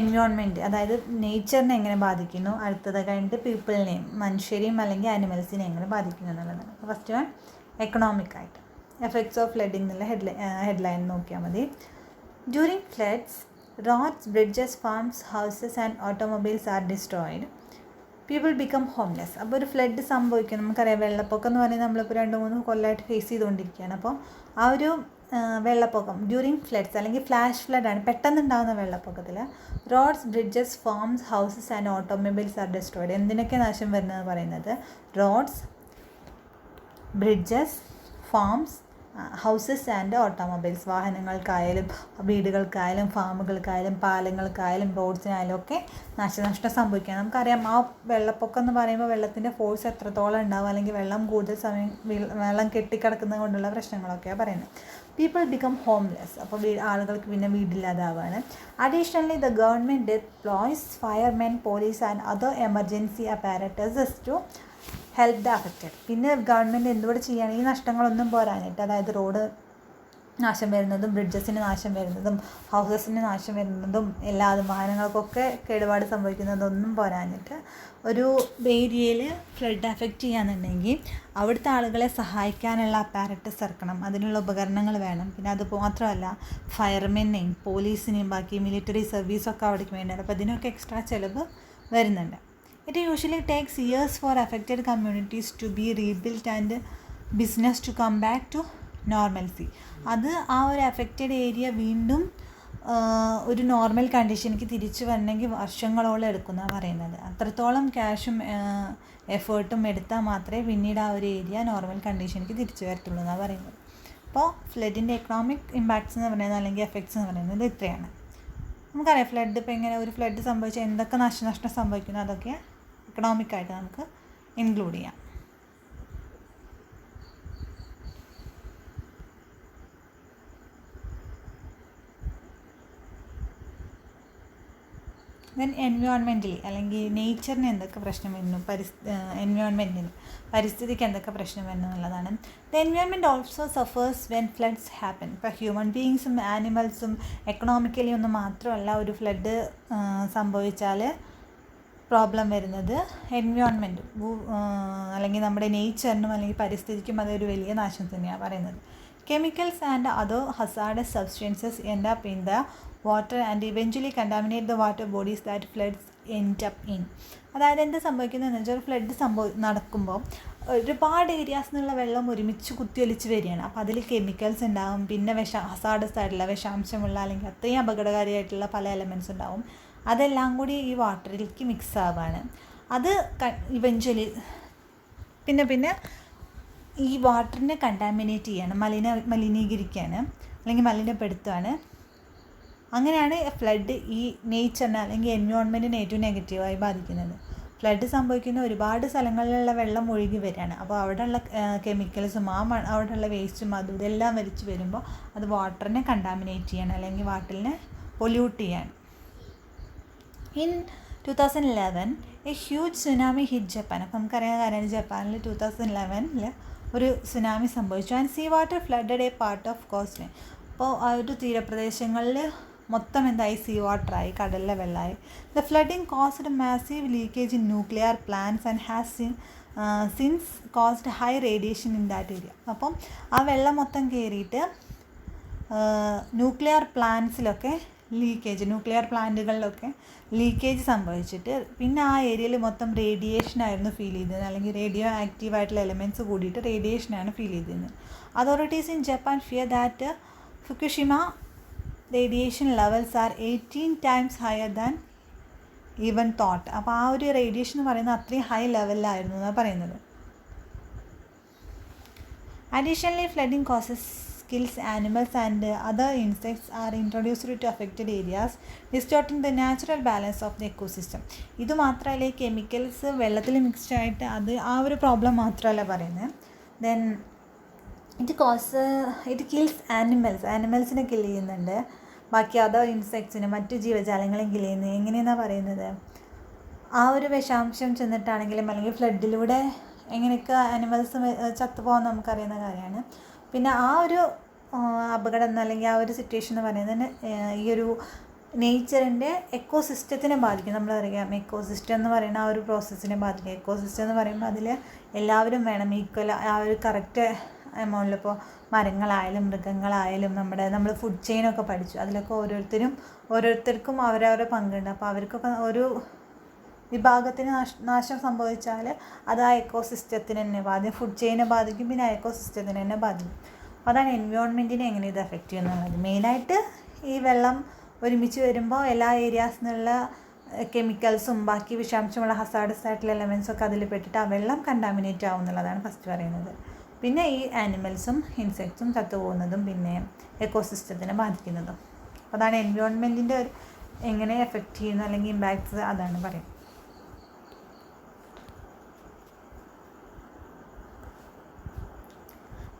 എൻവയോൺമെൻറ്റ് അതായത് നേച്ചറിനെ എങ്ങനെ ബാധിക്കുന്നു, അടുത്തത് കഴിഞ്ഞിട്ട് പീപ്പിളിനെയും മനുഷ്യരെയും അല്ലെങ്കിൽ ആനിമൽസിനെ എങ്ങനെ ബാധിക്കുന്നു എന്നുള്ളതാണ്. ഫസ്റ്റ് വൺ എക്കണോമിക്കായിട്ട് എഫക്ട്സ് ഓഫ് ഫ്ലഡിംഗ് എന്നുള്ള ഹെഡ്ലൈൻ നോക്കിയാൽ മതി. During floods, roads, bridges, farms, houses and automobiles are destroyed. People become homeless. അപ്പോൾ ഒരു ഫ്ലഡ് സംഭവിക്കും. നമുക്കറിയാം വെള്ളപ്പൊക്കം എന്ന് പറയുന്നത് നമ്മളിപ്പോൾ 2-3 കൊല്ലമായിട്ട് ഫേസ് ചെയ്തുകൊണ്ടിരിക്കുകയാണ്. അപ്പോൾ ആ ഒരു വെള്ളപ്പൊക്കം ഡ്യൂറിങ് ഫ്ലഡ്സ് അല്ലെങ്കിൽ ഫ്ലാഷ് ഫ്ലഡാണ്, പെട്ടെന്നുണ്ടാകുന്ന വെള്ളപ്പൊക്കത്തിൽ roads, bridges, farms, houses and automobiles are destroyed. എന്തിനൊക്കെ നാശം വരുന്നത് പറയുന്നത് roads, bridges, farms, houses and automobiles, വാഹനങ്ങൾക്കായാലും വീടുകൾക്കായാലും ഫാമുകൾക്കായാലും പാലങ്ങൾക്കായാലും റോഡ്സിനായാലും ഒക്കെ നാശനഷ്ടം സംഭവിക്കുക. നമുക്കറിയാം ആ വെള്ളപ്പൊക്കം എന്ന് പറയുമ്പോൾ വെള്ളത്തിൻ്റെ ഫോഴ്സ് എത്രത്തോളം ഉണ്ടാവും, അല്ലെങ്കിൽ വെള്ളം കൂടുതൽ സമയം വെള്ളം കെട്ടിക്കിടക്കുന്നത് കൊണ്ടുള്ള പ്രശ്നങ്ങളൊക്കെയാണ് പറയുന്നത്. പീപ്പിൾ ബിക്കം ഹോംലെസ്, അപ്പോൾ ആളുകൾക്ക് പിന്നെ വീടില്ലാതാവാണ്. Additionally the government deploys firemen, police and other emergency apparatuses to help the affected. പിന്നെ ഗവൺമെൻറ് എന്തുകൂടെ ചെയ്യുകയാണ്, ഈ നഷ്ടങ്ങളൊന്നും പോരാനായിട്ട്, അതായത് റോഡ് നാശം വരുന്നതും ബ്രിഡ്ജസിന് നാശം വരുന്നതും ഹൗസസിന് നാശം വരുന്നതും എല്ലാതും വാഹനങ്ങൾക്കൊക്കെ കേടുപാട് സംഭവിക്കുന്നതൊന്നും പോരാഞ്ഞിട്ട് ഒരു ഏരിയയിൽ ഫ്ലഡ് അഫക്റ്റ് ചെയ്യാന്നുണ്ടെങ്കിൽ അവിടുത്തെ ആളുകളെ സഹായിക്കാനുള്ള അപ്പാരറ്റസ് ഇറക്കണം, അതിനുള്ള ഉപകരണങ്ങൾ വേണം. പിന്നെ അത് മാത്രമല്ല ഫയർമെനെയും പോലീസിനെയും ബാക്കി മിലിറ്ററി സർവീസൊക്കെ അവിടേക്ക് വേണ്ടത്. അപ്പോൾ ഇതിനൊക്കെ എക്സ്ട്രാ ചിലവ് വരുന്നുണ്ട്. It usually takes years for affected communities to be rebuilt and business to come back to normalcy. അത് ആ ഒരു അഫക്റ്റഡ് ഏരിയ വീണ്ടും ഒരു നോർമൽ കണ്ടീഷനിലേക്ക് തിരിച്ചു വരണമെങ്കിൽ വർഷങ്ങളോളം എടുക്കുന്നതാണ് പറയുന്നത്. അത്രത്തോളം ക്യാഷും എഫേർട്ടും എടുത്താൽ മാത്രമേ പിന്നീട് ആ ഒരു ഏരിയ നോർമൽ കണ്ടീഷനിലേക്ക് തിരിച്ചു വരത്തുള്ളൂ എന്നാണ് പറയുന്നത്. അപ്പോൾ ഫ്ലഡിൻ്റെ എക്കണോമിക് ഇമ്പാക്ട്സ് എന്ന് പറയുന്നത് അല്ലെങ്കിൽ എഫക്ട്സ് എന്ന് പറയുന്നത് ഇത്രയാണ്. നമുക്കറിയാം ഫ്ലഡ് ഇപ്പോൾ എങ്ങനെ ഒരു ഫ്ലഡ് സംഭവിച്ചാൽ എന്തൊക്കെ നാശനഷ്ടം സംഭവിക്കുന്നു അതൊക്കെ എക്കണോമിക്കായിട്ട് നമുക്ക് ഇൻക്ലൂഡ് ചെയ്യാം. ദെൻ എൻവയോൺമെൻ്റലി അല്ലെങ്കിൽ നേച്ചറിന് എന്തൊക്കെ പ്രശ്നം വരുന്നു, എൻവയോൺമെൻറ്റിന് പരിസ്ഥിതിക്ക് എന്തൊക്കെ പ്രശ്നം വരുന്നു എന്നുള്ളതാണ്. The environment also സഫേഴ്സ് when floods happen. ഇപ്പോൾ ഹ്യൂമൻ ബീയിങ്സും ആനിമൽസും എക്കണോമിക്കലി ഒന്നും മാത്രമല്ല ഒരു ഫ്ലഡ് സംഭവിച്ചാൽ പ്രോബ്ലം വരുന്നത് എൻവയോൺമെൻറ്റ് അല്ലെങ്കിൽ നമ്മുടെ നേച്ചറിനും അല്ലെങ്കിൽ പരിസ്ഥിതിക്കും അതൊരു വലിയ നാശം തന്നെയാണ് പറയുന്നത്. Chemicals and other hazardous substances end up in the water and eventually contaminate the water bodies that floods end up in. അതായത് എന്താ സംഭവിക്കുന്നതെന്ന് വെച്ചാൽ ഫ്ലഡ് നടക്കുമ്പോൾ ഒരുപാട് ഏരിയാസിൽ നിന്നുള്ള വെള്ളം ഒരുമിച്ച് കുത്തിയൊലിച്ച് വരികയാണ്. അപ്പോൾ അതിൽ കെമിക്കൽസ് ഉണ്ടാകും, പിന്നെ ഹസാർഡസ് ആയിട്ടുള്ള വിഷാംശമുള്ള അല്ലെങ്കിൽ അത്രയും അപകടകാരിയായിട്ടുള്ള പല എലമെൻറ്റ്സ് ഉണ്ടാവും. അതെല്ലാം കൂടി ഈ വാട്ടറിലേക്ക് മിക്സ് ആവുകയാണ്. അത് ഇവഞ്ച്വലി പിന്നെ ഈ വാട്ടറിനെ കണ്ടാമിനേറ്റ് ചെയ്യാണ്, മലിനീകരിക്കുകയാണ് അല്ലെങ്കിൽ മലിനപ്പെടുത്തുകയാണ്. അങ്ങനെയാണ് ഫ്ലഡ് ഈ നേച്ചറിനെ അല്ലെങ്കിൽ എൻവയോൺമെൻറ്റിനെ ഏറ്റവും നെഗറ്റീവായി ബാധിക്കുന്നത്. ഫ്ലഡ് സംഭവിക്കുന്ന ഒരുപാട് സ്ഥലങ്ങളിലുള്ള വെള്ളം ഒഴുകി വരികയാണ്. അപ്പോൾ അവിടെയുള്ള കെമിക്കൽസും അവിടെയുള്ള വേസ്റ്റും അതും ഇതെല്ലാം വലിച്ചു വരുമ്പോൾ അത് വാട്ടറിനെ കണ്ടാമിനേറ്റ് ചെയ്യാണ് അല്ലെങ്കിൽ വാട്ടറിനെ പൊല്യൂട്ട് ചെയ്യാണ്. In 2011 A huge tsunami hit Japan. അപ്പം നമുക്കറിയാവുന്ന കാര്യമാണ് ജപ്പാനിൽ 2011 ഒരു സുനാമി സംഭവിച്ചു. And sea water flooded A part of cost line. അപ്പോൾ ആ ഒരു തീരപ്രദേശങ്ങളിൽ മൊത്തം എന്തായി, സീ വാട്ടറായി, കടലിലെ വെള്ളമായി. The flooding caused massive leakage in nuclear plants and has since caused high radiation in that area. അപ്പം ആ വെള്ളം മൊത്തം കയറിയിട്ട് ന്യൂക്ലിയർ പ്ലാന്റ്സിലൊക്കെ ന്യൂക്ലിയർ പ്ലാന്റുകളിലൊക്കെ ലീക്കേജ് സംഭവിച്ചിട്ട് പിന്നെ ആ ഏരിയയിൽ മൊത്തം റേഡിയേഷനായിരുന്നു ഫീൽ ചെയ്തത്, അല്ലെങ്കിൽ റേഡിയോ ആക്റ്റീവായിട്ടുള്ള എലിമെൻറ്റ്സ് കൂടിയിട്ട് റേഡിയേഷനാണ് ഫീൽ ചെയ്തിരുന്നത്. Authorities in Japan fear that Fukushima radiation levels are 18 times higher than even thought. അപ്പോൾ ആ ഒരു റേഡിയേഷൻ എന്ന് പറയുന്നത് അത്രയും ഹൈ ലെവലിലായിരുന്നു എന്നാണ് പറയുന്നത്. Additionally flooding causes kills animals and other insects are introduced to affected areas, distorting the natural balance of the ecosystem. ഇത് മാത്രമല്ല, ഈ കെമിക്കൽസ് വെള്ളത്തിൽ മിക്സ്ഡ് ആയിട്ട് അത് ആ ഒരു പ്രോബ്ലം മാത്രമല്ല പറയുന്നത്. ദെൻ ഇറ്റ് കിൽസ് ആനിമൽസിനെ കില്ല് ചെയ്യുന്നുണ്ട്, ബാക്കി അതർ ഇൻസെക്ട്സിനെ, മറ്റു ജീവജാലങ്ങളെയും കില്ല് ചെയ്യുന്നത്. എങ്ങനെയെന്നാണ് പറയുന്നത്, ആ ഒരു വിഷാംശം ചെന്നിട്ടാണെങ്കിലും അല്ലെങ്കിൽ ഫ്ലഡിലൂടെ എങ്ങനെയൊക്കെ ആനിമൽസ് ചത്തുപോകാൻ നമുക്കറിയുന്ന കാര്യമാണ്. പിന്നെ ആ ഒരു അപകടം അല്ലെങ്കിൽ ആ ഒരു സിറ്റുവേഷൻ എന്ന് പറയുന്നത് ഈ ഒരു നേച്ചറിൻ്റെ എക്കോസിസ്റ്റത്തിനെ ബാധിക്കും. നമ്മളറിയാം എക്കോസിസ്റ്റം എന്ന് പറയുന്ന ആ ഒരു പ്രോസസ്സിനെ ബാധിക്കും. എക്കോസിസ്റ്റം എന്ന് പറയുമ്പോൾ അതിൽ എല്ലാവരും വേണം ഈക്വൽ, ആ ഒരു കറക്റ്റ് എമൗണ്ടിൽ. ഇപ്പോൾ മരങ്ങളായാലും മൃഗങ്ങളായാലും നമ്മൾ ഫുഡ് ചെയിനൊക്കെ പഠിച്ചു, അതിലൊക്കെ ഓരോരുത്തർക്കും അവരവരുടെ പങ്കുണ്ട്. അപ്പോൾ അവർക്കൊക്കെ ഒരു വിഭാഗത്തിന് നാശം സംഭവിച്ചാൽ അത് ആ എക്കോസിസ്റ്റത്തിന് തന്നെ ബാധിക്കും, ഫുഡ് ചെയിനെ ബാധിക്കും, പിന്നെ ആ എക്കോസിസ്റ്റത്തിന് തന്നെ ബാധിക്കും. അപ്പോൾ അതാണ് എൻവയോൺമെൻറ്റിനെ എങ്ങനെ ഇത് എഫക്റ്റ് ചെയ്യുന്നുള്ളത്. മെയിനായിട്ട് ഈ വെള്ളം ഒരുമിച്ച് വരുമ്പോൾ എല്ലാ ഏരിയാസിൽ നിന്നുള്ള കെമിക്കൽസും ബാക്കി വിഷാംശമുള്ള ഹസാർഡസ് ആയിട്ടുള്ള എലമെൻസൊക്കെ അതിൽ പെട്ടിട്ട് ആ വെള്ളം കണ്ടാമിനേറ്റ് ആവും എന്നുള്ളതാണ് ഫസ്റ്റ് പറയുന്നത്. പിന്നെ ഈ ആനിമൽസും ഇൻസെക്ട്സും ചത്തുപോകുന്നതും പിന്നെ എക്കോസിസ്റ്റത്തിനെ ബാധിക്കുന്നതും. അപ്പോൾ അതാണ് എൻവയോൺമെൻറ്റിൻ്റെ എങ്ങനെ എഫക്റ്റ് ചെയ്യുന്നു അല്ലെങ്കിൽ ഇമ്പാക്ട്സ്, അതാണ് പറയുന്നത്.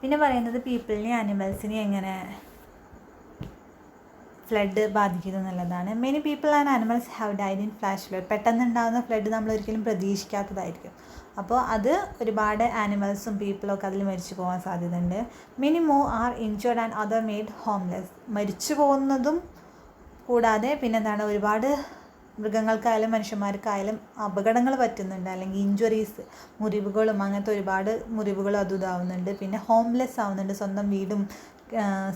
പിന്നെ പറയുന്നത് പീപ്പിളിനെയും ആനിമൽസിനെയും എങ്ങനെ ഫ്ലഡ് ബാധിക്കുന്നു എന്നുള്ളതാണ്. Many people and animals have died in flash flood. പെട്ടെന്നുണ്ടാകുന്ന ഫ്ലഡ് നമ്മൾ ഒരിക്കലും പ്രതീക്ഷിക്കാത്തതായിരിക്കും. അപ്പോൾ അത് ഒരുപാട് ആനിമൽസും പീപ്പിളൊക്കെ അതിൽ മരിച്ചു പോകാൻ സാധ്യതയുണ്ട്. Many more are injured and other made homeless. മരിച്ചു പോകുന്നതും കൂടാതെ പിന്നെന്താണ്, ഒരുപാട് മൃഗങ്ങൾക്കായാലും മനുഷ്യന്മാർക്കായാലും അപകടങ്ങൾ പറ്റുന്നുണ്ട്, അല്ലെങ്കിൽ ഇഞ്ചുറീസ്, മുറിവുകളും, അങ്ങനത്തെ ഒരുപാട് മുറിവുകളും അതും ഇതാവുന്നുണ്ട്. പിന്നെ ഹോംലെസ് ആവുന്നുണ്ട്, സ്വന്തം വീടും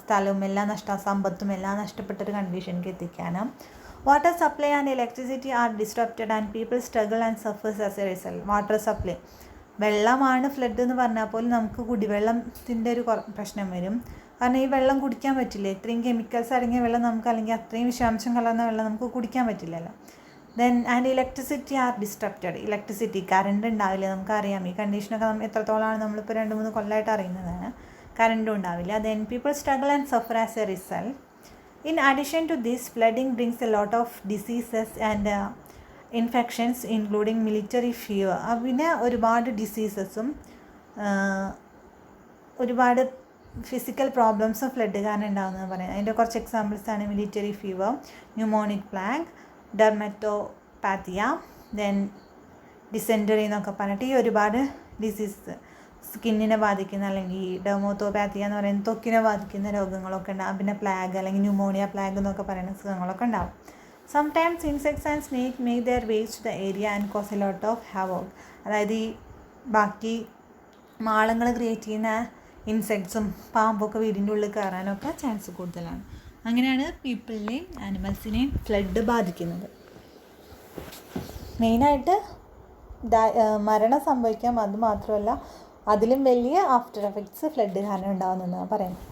സ്ഥലവും എല്ലാം സമ്പത്തും എല്ലാം നഷ്ടപ്പെട്ടൊരു കണ്ടീഷനിലേക്ക് എത്തിക്കാനും. Water supply and electricity R disrupted and people struggle and സഫേഴ്സ് as a result. Water supply, വെള്ളമാണ് ഫ്ലഡ് എന്ന് പറഞ്ഞാൽ പോലും നമുക്ക് കുടിവെള്ളത്തിൻ്റെ ഒരു പ്രശ്നം വരും. കാരണം ഈ വെള്ളം കുടിക്കാൻ പറ്റില്ല, ഇത്രയും കെമിക്കൽസ് അടങ്ങിയ വെള്ളം നമുക്ക്, അല്ലെങ്കിൽ അത്രയും വിഷാംശം കലർന്ന വെള്ളം നമുക്ക് കുടിക്കാൻ പറ്റില്ലല്ലോ. Then and electricity R disrupted. Electricity, current ഉണ്ടാവില്ല. നമുക്കറിയാം ഈ കണ്ടീഷനൊക്കെ എത്രത്തോളമാണ് നമ്മളിപ്പോൾ 2-3 കൊല്ലമായിട്ട് അറിയുന്നതാണ്. കറണ്ടും ഉണ്ടാവില്ല. Then people struggle and suffer as a result. In addition to this, flooding brings a lot of diseases and infections including military fever. പിന്നെ ഒരുപാട് ഡിസീസസും ഒരുപാട് ഫിസിക്കൽ പ്രോബ്ലംസും ഫ്ലഡ് കാരണം ഉണ്ടാകുന്നത് പറയാം. അതിൻ്റെ കുറച്ച് എക്സാമ്പിൾസാണ് military fever, pneumonic plague, dermatopathia, then dysentery എന്നൊക്കെ പറഞ്ഞിട്ട് ഈ ഒരുപാട് ഡിസീസ് സ്കിന്നിനെ ബാധിക്കുന്ന, അല്ലെങ്കിൽ ഡെർമോത്തോപാത്തിയ എന്ന് പറയുന്ന ത്വക്കിനെ ബാധിക്കുന്ന രോഗങ്ങളൊക്കെ ഉണ്ടാകും. പിന്നെ പ്ലാഗ് അല്ലെങ്കിൽ ന്യൂമോണിയ പ്ലാഗ് എന്നൊക്കെ പറയുന്ന അസുഖങ്ങളൊക്കെ ഉണ്ടാകും. Sometimes insects and snake make their ways to the area and cause a lot of havoc. അതായത് ഈ ബാക്കി മാളങ്ങൾ ക്രിയേറ്റ് ചെയ്യുന്ന ഇൻസെക്ട്സും പാമ്പൊക്കെ വീടിൻ്റെ ഉള്ളിൽ കയറാനൊക്കെ ചാൻസ് കൂടുതലാണ്. അങ്ങനെയാണ് പീപ്പിളിനെയും ആനിമൽസിനെയും ഫ്ലഡ് ബാധിക്കുന്നത്. മെയിനായിട്ട് മരണം സംഭവിക്കാം, അതുമാത്രമല്ല അതിലും വലിയ ആഫ്റ്റർ എഫക്ട്സ് ഫ്ലഡ് കാരണം ഉണ്ടാകുന്നതെന്നാണ് പറയുന്നത്.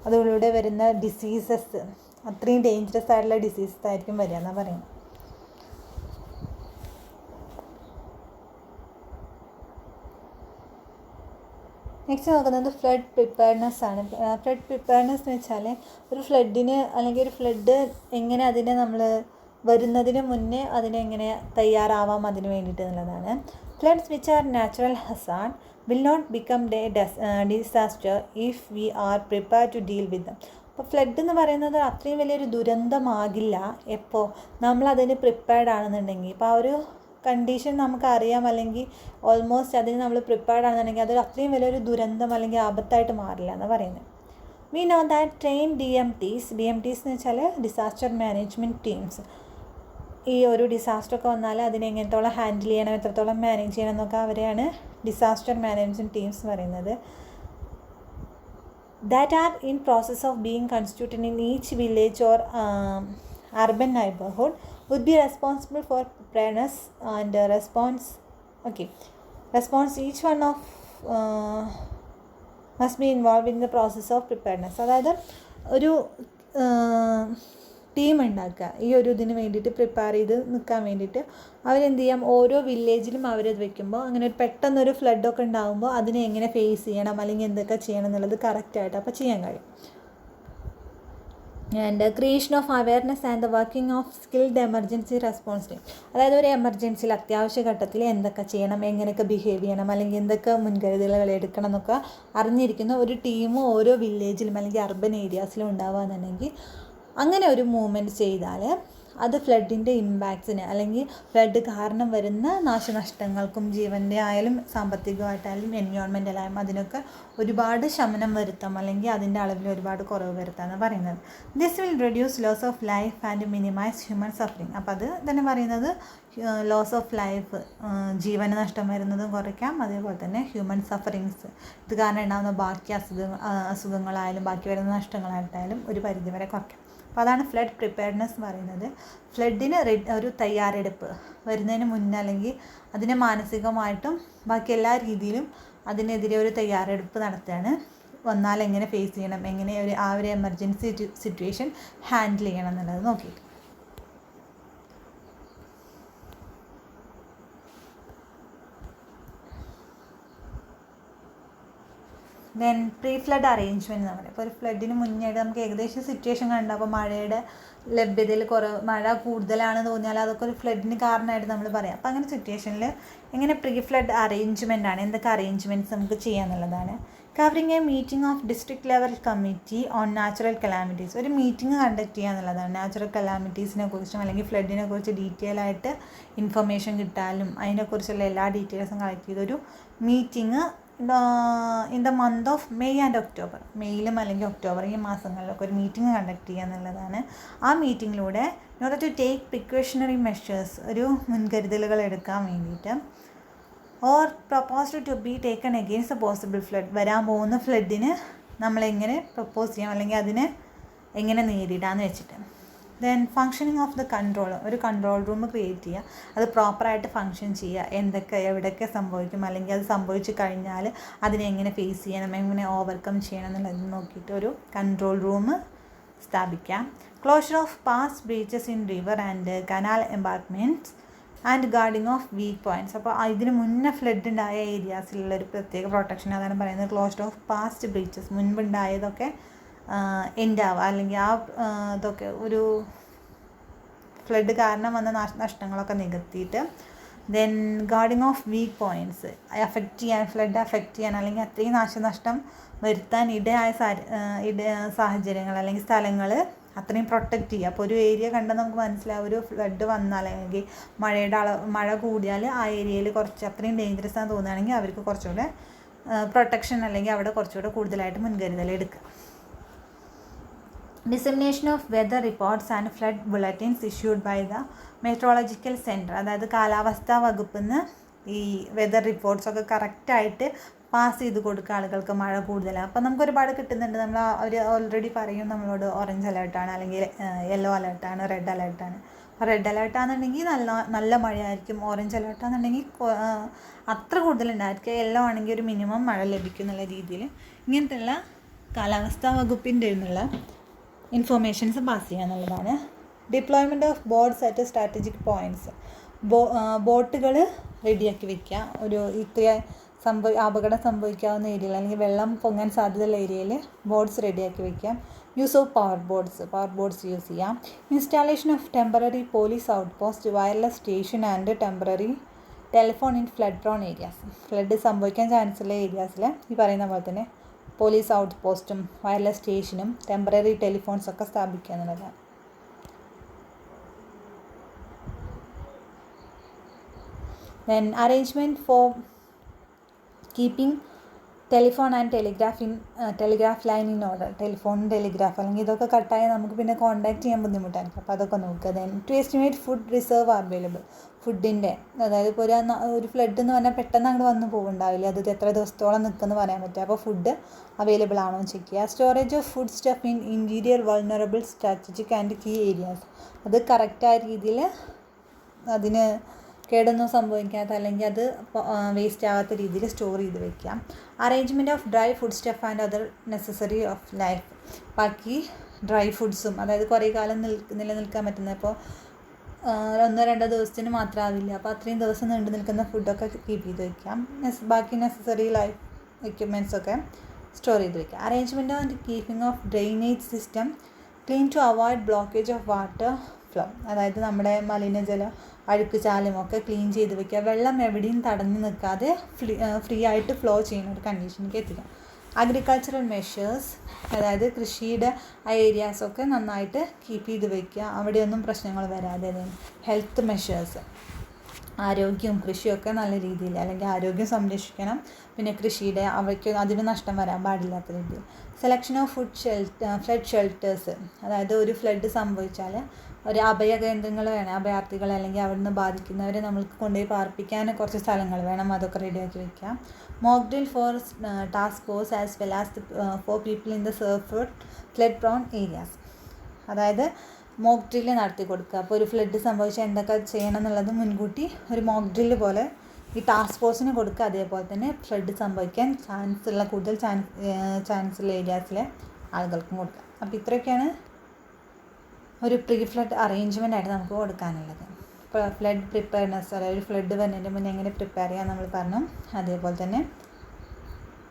അതിലൂടെ വരുന്ന ഡിസീസസ് അത്രയും ഡേഞ്ചറസ് ആയിട്ടുള്ള ഡിസീസസ് ആയിരിക്കും വരിക എന്നാണ് പറയുന്നത്. നെക്സ്റ്റ് നോക്കുന്നത് ഫ്ലഡ് പ്രിപ്പയർനെസ് ആണ്. ഫ്ലഡ് പ്രിപ്പയർനെസ് എന്ന് വെച്ചാൽ ഒരു ഫ്ലഡിന് അല്ലെങ്കിൽ ഒരു ഫ്ലഡ് എങ്ങനെ അതിനെ നമ്മൾ വരുന്നതിന് മുന്നേ അതിനെങ്ങനെ തയ്യാറാവാം അതിന് വേണ്ടിയിട്ട് എന്നുള്ളതാണ്. Floods which are natural hazard will not become disaster if we are prepare to deal with them. അപ്പോൾ ഫ്ലഡ് എന്ന് പറയുന്നത് അത്രയും വലിയൊരു ദുരന്തമാകില്ല എപ്പോൾ നമ്മളതിന് പ്രിപ്പയർഡ് ആണെന്നുണ്ടെങ്കിൽ. ഇപ്പോൾ ആ ഒരു കണ്ടീഷൻ നമുക്കറിയാം, അല്ലെങ്കിൽ ഓൾമോസ്റ്റ് അതിന് നമ്മൾ പ്രിപ്പയർഡ് ആണെന്നുണ്ടെങ്കിൽ അതൊരു അത്രയും വലിയൊരു ദുരന്തം അല്ലെങ്കിൽ ആപത്തായിട്ട് മാറില്ല എന്ന് പറയുന്നത്. We know that train DMTs എന്ന് വെച്ചാൽ ഡിസാസ്റ്റർ മാനേജ്മെൻറ്റ് ടീംസ്. ഈ ഒരു ഡിസാസ്റ്ററൊക്കെ വന്നാൽ അതിനെ എങ്ങനത്തോളം ഹാൻഡിൽ ചെയ്യണം, എത്രത്തോളം മാനേജ് ചെയ്യണം എന്നൊക്കെ അവരെയാണ് ഡിസാസ്റ്റർ മാനേജ്മെൻറ്റ് ടീംസ് എന്ന് പറയുന്നത്. that are in process of being constituted in each village or urban neighborhood would be responsible for preparedness and response. Each one of must be involved in the process of preparedness. അതായത് ഒരു team ഉണ്ടാക്കുക ഈ ഒരു ഇതിന് വേണ്ടിയിട്ട് prepare ചെയ്ത് നിൽക്കാൻ വേണ്ടിയിട്ട്. അവരെന്ത് ചെയ്യാം, ഓരോ വില്ലേജിലും അവരത് വെക്കുമ്പോൾ അങ്ങനെ ഒരു പെട്ടെന്നൊരു ഫ്ലഡൊക്കെ ഉണ്ടാകുമ്പോൾ അതിനെ എങ്ങനെ ഫേസ് ചെയ്യണം അല്ലെങ്കിൽ എന്തൊക്കെ ചെയ്യണം എന്നുള്ളത് കറക്റ്റായിട്ട് അപ്പോൾ ചെയ്യാൻ കഴിയും. And creation of awareness and the working of skilled emergency response team. അതായത് ഒരു എമർജൻസിയിൽ അത്യാവശ്യ ഘട്ടത്തിൽ എന്തൊക്കെ ചെയ്യണം, എങ്ങനെയൊക്കെ ബിഹേവ് ചെയ്യണം, അല്ലെങ്കിൽ എന്തൊക്കെ മുൻകരുതലുകൾ എടുക്കണം എന്നൊക്കെ അറിഞ്ഞിരിക്കുന്ന ഒരു ടീം ഓരോ വില്ലേജിലും അല്ലെങ്കിൽ അർബൻ ഏരിയാസിലും ഉണ്ടാവുകയെന്നുണ്ടെങ്കിൽ അങ്ങനെ ഒരു മൂവ്മെൻറ്റ് ചെയ്താൽ അത് ഫ്ലഡിൻ്റെ ഇമ്പാക്ട്സിന് അല്ലെങ്കിൽ ഫ്ലഡ് കാരണം വരുന്ന നാശനഷ്ടങ്ങൾക്കും ജീവൻ്റെ ആയാലും സാമ്പത്തികമായിട്ടായാലും എൻവയോൺമെൻറ്റലായാലും അതിനൊക്കെ ഒരുപാട് ശമനം വരുത്താം, അല്ലെങ്കിൽ അതിൻ്റെ അളവിൽ ഒരുപാട് കുറവ് വരുത്താമെന്ന് പറയുന്നത്. This will reduce loss of life and minimise human suffering. അപ്പോൾ അത് തന്നെ പറയുന്നത് ലോസ് ഓഫ് ലൈഫ്, ജീവന നഷ്ടം വരുന്നതും കുറയ്ക്കാം, അതേപോലെ തന്നെ ഹ്യൂമൻ സഫറിങ്സ് ഇത് കാരണം ഉണ്ടാകുന്ന ബാക്കി അസുഖങ്ങളായാലും ബാക്കി വരുന്ന നഷ്ടങ്ങളായിട്ടായാലും ഒരു പരിധിവരെ കുറയ്ക്കാം. അപ്പോൾ അതാണ് ഫ്ലഡ് പ്രിപ്പയർഡ്നെസ് എന്ന് പറയുന്നത്. ഫ്ലഡിന് ഒരു തയ്യാറെടുപ്പ് വരുന്നതിന് മുന്നേ അല്ലെങ്കിൽ അതിനെ മാനസികമായിട്ടും ബാക്കി എല്ലാ രീതിയിലും അതിനെതിരെ ഒരു തയ്യാറെടുപ്പ് നടത്തുകയാണ്. വന്നാൽ എങ്ങനെ ഫേസ് ചെയ്യണം, എങ്ങനെ ആ ഒരു എമർജൻസി സിറ്റുവേഷൻ ഹാൻഡിൽ ചെയ്യണം എന്നുള്ളത് നോക്കിയിട്ട്. ദെൻ പ്രീ ഫ്ലഡ് അറേഞ്ച്മെൻറ്റ് എന്ന് പറയുന്നത്. ഇപ്പോൾ ഒരു ഫ്ലഡിന് മുന്നേയായിട്ട് നമുക്ക് ഏകദേശം സിറ്റുവേഷൻ കണ്ടു. അപ്പോൾ മഴയുടെ ലഭ്യതയിൽ മഴ കൂടുതലാണെന്ന് തോന്നിയാൽ അതൊക്കെ ഒരു ഫ്ലഡിന് കാരണമായിട്ട് നമ്മൾ പറയാം. അപ്പോൾ അങ്ങനെ സിറ്റുവേഷനിൽ എങ്ങനെ പ്രീ ഫ്ലഡ് അറേഞ്ച്മെൻ്റ് ആണ്, എന്തൊക്കെ അറേഞ്ച്മെൻറ്റ്സ് നമുക്ക് ചെയ്യാന്നുള്ളതാണ്. Covering a meeting of district level committee on natural calamities. ഒരു മീറ്റിംഗ് കണ്ടക്ട് ചെയ്യുക എന്നുള്ളതാണ്. നാച്ചുറൽ കലാമിറ്റീസിനെ കുറിച്ചും അല്ലെങ്കിൽ ഫ്ലഡിനെ കുറിച്ച് ഡീറ്റെയിൽ ആയിട്ട് ഇൻഫർമേഷൻ കിട്ടാനും അതിനെക്കുറിച്ചുള്ള എല്ലാ ഡീറ്റെയിൽസും കളക്ട് ചെയ്തൊരു meeting in the month of May and October, മെയ്യിലും അല്ലെങ്കിൽ ഒക്ടോബർ ഈ മാസങ്ങളിലൊക്കെ ഒരു മീറ്റിംഗ് കണ്ടക്ട് ചെയ്യുക എന്നുള്ളതാണ്. ആ മീറ്റിങ്ങിലൂടെ in order to take precautionary measures, ഒരു മുൻകരുതലുകൾ എടുക്കാൻ വേണ്ടിയിട്ട്, or proposed to be taken against the possible flood, വരാൻ പോകുന്ന ഫ്ലഡിന് നമ്മളെങ്ങനെ പ്രൊപ്പോസ് ചെയ്യാം അല്ലെങ്കിൽ അതിനെ എങ്ങനെ നേരിടാമെന്ന് വെച്ചിട്ട്. Then functioning of the control, ഒരു കൺട്രോൾ റൂം ക്രിയേറ്റ് ചെയ്യുക, അത് പ്രോപ്പറായിട്ട് ഫങ്ഷൻ ചെയ്യുക, എന്തൊക്കെ എവിടെയൊക്കെ സംഭവിക്കും അല്ലെങ്കിൽ അത് സംഭവിച്ചു കഴിഞ്ഞാൽ അതിനെ എങ്ങനെ ഫേസ് ചെയ്യണം, എങ്ങനെ ഓവർകം ചെയ്യണം എന്നുള്ളത് നോക്കിയിട്ട് ഒരു കൺട്രോൾ റൂം സ്ഥാപിക്കാം. Closure of past breaches in river and canal embankments and guarding of weak points. അപ്പോൾ ഇതിന് മുന്നേ ഫ്ലഡ് ഉണ്ടായ ഏരിയാസിലുള്ളൊരു പ്രത്യേക പ്രൊട്ടക്ഷൻ അതാണ് പറയുന്നത്. ക്ലോഷർ ഓഫ് പാസ്റ്റ് ബ്രീച്ചസ്, മുൻപുണ്ടായതൊക്കെ എൻഡ് ആവുക അല്ലെങ്കിൽ ഇതൊക്കെ ഒരു ഫ്ലഡ് കാരണം വന്ന നഷ്ടങ്ങളൊക്കെ നികത്തിയിട്ട്. Then guarding of weak points, flood affect ചെയ്യാൻ അല്ലെങ്കിൽ അത്രയും നാശനഷ്ടം വരുത്താൻ ഇടയായ സാഹചര്യങ്ങൾ അല്ലെങ്കിൽ സ്ഥലങ്ങൾ അത്രയും പ്രൊട്ടക്റ്റ് ചെയ്യുക. അപ്പോൾ ഒരു ഏരിയ കണ്ടാൽ നമുക്ക് മനസ്സിലാവും ഒരു ഫ്ലഡ് വന്നാൽ അല്ലെങ്കിൽ മഴ കൂടിയാൽ ആ ഏരിയയിൽ കുറച്ച് അത്രയും ഡേഞ്ചറസ് ആണെന്ന് തോന്നുകയാണെങ്കിൽ അവർക്ക് കുറച്ചുകൂടെ പ്രൊട്ടക്ഷൻ അല്ലെങ്കിൽ അവിടെ കുറച്ചുകൂടെ കൂടുതലായിട്ട് മുൻകരുതൽ എടുക്കുക. Dissemination of weather reports and flood bulletins issued by the meteorological centre. അതായത് കാലാവസ്ഥാ വകുപ്പിൽ നിന്ന് ഈ വെതർ റിപ്പോർട്ട്സൊക്കെ കറക്റ്റായിട്ട് പാസ് ചെയ്ത് കൊടുക്കുക ആളുകൾക്ക് മഴ കൂടുതലാണ്. അപ്പോൾ നമുക്ക് ഒരുപാട് കിട്ടുന്നുണ്ട്. അവർ ഓൾറെഡി പറയും നമ്മളോട് ഓറഞ്ച് അലേർട്ടാണ് അല്ലെങ്കിൽ യെല്ലോ അലേർട്ടാണ്, റെഡ് അലേർട്ടാണ്. അപ്പോൾ റെഡ് അലേർട്ടാണെന്നുണ്ടെങ്കിൽ നല്ല മഴയായിരിക്കും, ഓറഞ്ച് അലേർട്ടാണെന്നുണ്ടെങ്കിൽ അത്ര കൂടുതലുണ്ടായിരിക്കും, യെല്ലോ ആണെങ്കിൽ ഒരു മിനിമം മഴ ലഭിക്കും എന്നുള്ള രീതിയിൽ ഇങ്ങനത്തെയുള്ള കാലാവസ്ഥാ വകുപ്പിൻ്റെ നിന്നുള്ള ഇൻഫർമേഷൻസ് പാസ് ചെയ്യുക എന്നുള്ളതാണ്. Deployment of boards at strategic points, ബോട്ടുകൾ റെഡിയാക്കി വയ്ക്കുക. ഒരു ഇത്ര അപകടം സംഭവിക്കാവുന്ന ഏരിയയിൽ അല്ലെങ്കിൽ വെള്ളം പൊങ്ങാൻ സാധ്യതയുള്ള ഏരിയയിൽ ബോർഡ്സ് റെഡിയാക്കി വയ്ക്കാം. Use of power boards use ചെയ്യാം. Installation of temporary police outpost, wireless station and temporary telephone in flood prone areas. Flood സംഭവിക്കാൻ ചാൻസുള്ള ഏരിയാസിൽ ഈ പറയുന്ന പോലെ തന്നെ പോലീസ് ഔട്ട് പോസ്റ്റും വയർലെസ് സ്റ്റേഷനും ടെമ്പററി ടെലിഫോൺസൊക്കെ സ്ഥാപിക്കുക എന്നുള്ളതാണ്. Then arrangement for keeping telephone and telegraph line in order. Telegraph അല്ലെങ്കിൽ ഇതൊക്കെ കട്ടായി നമുക്ക് പിന്നെ കോൺടാക്ട് ചെയ്യാൻ ബുദ്ധിമുട്ടായിരിക്കും. അപ്പോൾ അതൊക്കെ നോക്കുക. Then to estimate food reserve available. ഫുഡിൻ്റെ അതായത് ഇപ്പോൾ ഒരു ഫ്ലഡ് എന്ന് പറഞ്ഞാൽ പെട്ടെന്ന് അങ്ങോട്ട് വന്ന് പോകുന്നുണ്ടാവില്ല, അത് എത്ര ദിവസത്തോളം നിൽക്കുമെന്ന് പറയാൻ പറ്റും. അപ്പോൾ ഫുഡ് അവൈലബിൾ ആണോ എന്ന് ചെക്ക് ചെയ്യുക. Storage of food stuff in interior vulnerable strategic and key areas. അത് കറക്റ്റായ രീതിയിൽ അതിന് കേടൊന്നും സംഭവിക്കാത്ത അല്ലെങ്കിൽ അത് വേസ്റ്റ് ആകാത്ത രീതിയിൽ സ്റ്റോർ ചെയ്ത് വെക്കാം. Arrangement of dry food stuff and other necessary of life. ബാക്കി ഡ്രൈ ഫുഡ്സും അതായത് കുറേ കാലം നിലനിൽക്കാൻ പറ്റുന്ന, ഇപ്പോൾ 1-2 ദിവസത്തിന് മാത്രമാവില്ല, അപ്പോൾ അത്രയും ദിവസം നീണ്ടു നിൽക്കുന്ന ഫുഡൊക്കെ കീപ്പ് ചെയ്ത് വെക്കാം. ബാക്കി നെസസറി ലൈഫ് എക്യുപ്മെൻറ്റ്സൊക്കെ സ്റ്റോർ ചെയ്ത് വെക്കാം. Arrangement and keeping of drainage system clean to avoid blockage of water flow. അതായത് നമ്മുടെ മലിനജലം അഴുക്ക് ചാലുമൊക്കെ ക്ലീൻ ചെയ്ത് വെക്കുക. വെള്ളം എവിടെയും തടഞ്ഞു നിൽക്കാതെ ഫ്രീ ആയിട്ട് ഫ്ലോ ചെയ്യുന്ന ഒരു കണ്ടീഷനിലേക്ക് എത്തിക്കാം. അഗ്രികൾച്ചറൽ മെഷേഴ്സ്, അതായത് കൃഷിയുടെ ആ ഏരിയാസൊക്കെ നന്നായിട്ട് കീപ്പ് ചെയ്ത് വെക്കുക, അവിടെയൊന്നും പ്രശ്നങ്ങൾ വരാതെ. ഹെൽത്ത് മെഷേഴ്സ്, ആരോഗ്യവും കൃഷിയൊക്കെ നല്ല രീതിയിൽ അല്ലെങ്കിൽ ആരോഗ്യം സംരക്ഷിക്കണം, പിന്നെ കൃഷിയുടെ അവയ്ക്ക് അതിന് നഷ്ടം വരാൻ പാടില്ലാത്ത രീതിയിൽ. സെലക്ഷൻ ഓഫ് ഫ്ലഡ് ഷെൽട്ടേഴ്സ്, അതായത് ഒരു ഫ്ലഡ് സംഭവിച്ചാൽ ഒരു അഭയ കേന്ദ്രങ്ങൾ വേണം, അഭയാർത്ഥികൾ അല്ലെങ്കിൽ അവിടുന്ന് ബാധിക്കുന്നവരെ നമ്മൾക്ക് കൊണ്ടുപോയി പാർപ്പിക്കാൻ കുറച്ച് സ്ഥലങ്ങൾ വേണം, അതൊക്കെ റെഡിയാക്കി വെക്കാം. Mock drill for task force as well as for people in the flood prone areas. അതായത് മോക്ക് ഡ്രില്ല് നടത്തി കൊടുക്കുക. അപ്പോൾ ഒരു ഫ്ലഡ് സംഭവിച്ചാൽ എന്തൊക്കെ ചെയ്യണം എന്നുള്ളത് മുൻകൂട്ടി ഒരു മോക്ക് ഡ്രില്ല് പോലെ ഈ ടാസ്ക് ഫോഴ്സിന് കൊടുക്കുക. അതേപോലെ തന്നെ ഫ്ലഡ് സംഭവിക്കാൻ കൂടുതൽ ചാൻസുള്ള ഏരിയാസിലെ ആളുകൾക്കും കൊടുക്കുക. അപ്പോൾ ഇത്രയൊക്കെയാണ് ഒരു പ്രീ ഫ്ലഡ് അറേഞ്ച്മെൻ്റ് ആയിട്ട് നമുക്ക് കൊടുക്കാനുള്ളത്. ഇപ്പോൾ ഫ്ലഡ് പ്രിപ്പയർനെസ്, അതായത് ഒരു ഫ്ലഡ് വരുന്നതിന് മുന്നേ എങ്ങനെ പ്രിപ്പയർ ചെയ്യാൻ നമ്മൾ പറഞ്ഞു. അതേപോലെ തന്നെ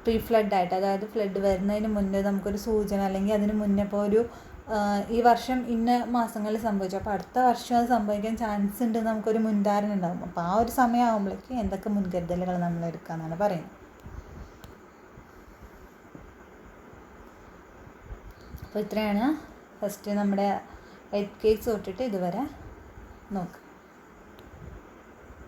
പ്രീ ഫ്ലഡായിട്ട്, അതായത് ഫ്ലഡ് വരുന്നതിന് മുന്നേ നമുക്കൊരു സൂചന അല്ലെങ്കിൽ അതിന് മുന്നേ ഇപ്പോൾ ഒരു ഈ വർഷം ഇന്ന മാസങ്ങളിൽ സംഭവിച്ചു, അപ്പോൾ അടുത്ത വർഷം അത് സംഭവിക്കാൻ ചാൻസ് ഉണ്ട്, നമുക്കൊരു മുൻധാരണ ഉണ്ടാകും. അപ്പോൾ ആ ഒരു സമയമാകുമ്പോഴേക്ക് എന്തൊക്കെ മുൻകരുതലുകൾ നമ്മൾ എടുക്കാമെന്നാണ് പറയുന്നത്. അപ്പോൾ ഇത്രയാണ് ഫസ്റ്റ് നമ്മുടെ എർത്ത് ക്വേക്സ് തൊട്ടിട്ട് ഇതുവരെ നോക്കുക.